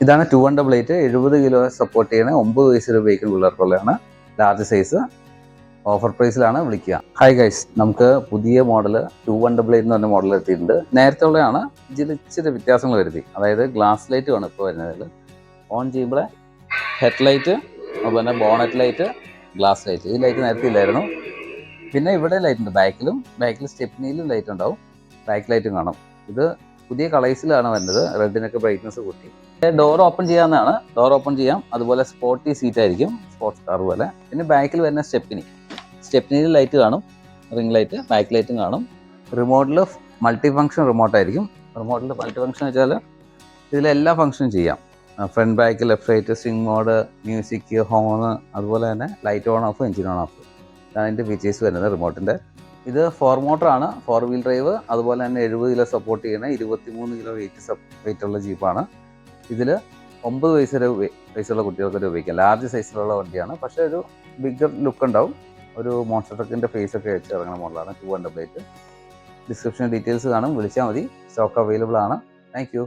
ഇതാണ് 218 70 kilo support ചെയ്യുന്ന 9 വയസ്സ് വരെ ഉപയോഗിക്കുന്ന പിള്ളേർക്കുള്ളതാണ്. Large size. ഓഫർ പ്രൈസിലാണ്. വിളിക്കുക. ഹായ് ഗൈസ്, നമുക്ക് പുതിയ മോഡൽ 218 എന്ന് പറഞ്ഞ മോഡൽ എത്തിയിട്ടുണ്ട്. നേരത്തെ ഉള്ളതാണ്, ഇച്ചിരി വ്യത്യാസങ്ങൾ വരുത്തി. അതായത് ഗ്ലാസ് ലൈറ്റ് ആണ് ഇപ്പോൾ വരുന്നതിൽ. ഓൺ ചെയ്യുമ്പോൾ ഹെഡ് ലൈറ്റ്, അതുപോലെ തന്നെ ബോണറ്റ് ലൈറ്റ്, ഗ്ലാസ് ലൈറ്റ്. ഈ ലൈറ്റ് നേരത്തെ ഇല്ലായിരുന്നു. പിന്നെ ഇവിടെ ലൈറ്റ് ഉണ്ട്, ബാക്കിൽ സ്റ്റെപ്നിയിലും ലൈറ്റ് ഉണ്ടാവും, ബാക്ക് ലൈറ്റും കാണും. ഇത് പുതിയ കളേഴ്സിലാണ് വരുന്നത്. റെഡിനൊക്കെ ബ്രൈറ്റ്നസ് കൂട്ടി. ഡോർ ഓപ്പൺ ചെയ്യാവുന്നതാണ്. ഡോർ ഓപ്പൺ ചെയ്യാം. അതുപോലെ സ്പോർട്ടി സീറ്റ് ആയിരിക്കും, സ്പോർട്സ് കാർ പോലെ. പിന്നെ ബാക്കിൽ വരുന്ന സ്റ്റെപ്നിയിൽ ലൈറ്റ് കാണും, റിംഗ് ലൈറ്റ്, ബാക്ക് ലൈറ്റും കാണും. റിമോട്ടിൽ മൾട്ടി ഫംഗ്ഷൻ റിമോട്ടായിരിക്കും. റിമോട്ടിൽ മൾട്ടി ഫംഗ്ഷൻ വെച്ചാൽ ഇതിലെല്ലാ ഫംഗ്ഷനും ചെയ്യാം. Front, back, left, right, swing mode, music, horn, അതുപോലെ തന്നെ light on off, engine on off. ഇതാണ് ഇതിൻ്റെ ഫീച്ചേഴ്സ് വരുന്നത് റിമോട്ടിൻ്റെ. ഇത് 4 മോട്ടറാണ്, 4 വീൽ ഡ്രൈവ്. അതുപോലെ തന്നെ 70 കിലോ സപ്പോർട്ട് ചെയ്യുന്ന 23 കിലോ വെയിറ്റുള്ള ജീപ്പാണ്. ഇതിൽ 9 വയസ്സുള്ള കുട്ടികൾക്ക് വരെ ഉപയോഗിക്കാം. ലാർജ് സൈസിലുള്ള വണ്ടിയാണ്, പക്ഷേ ഒരു ബിഗർ ലുക്ക് ഉണ്ടാവും. ഒരു മോൺസ്റ്റർ ട്രക്കിൻ്റെ ഫേസ് ഒക്കെ വെച്ച് ഇറങ്ങുന്ന മോഡലാണ് 218. ഡിസ്ക്രിപ്ഷൻ ഡീറ്റെയിൽസ് കാണും, വിളിച്ചാൽ മതി. സ്റ്റോക്ക് അവൈലബിൾ ആണ്. Thank you.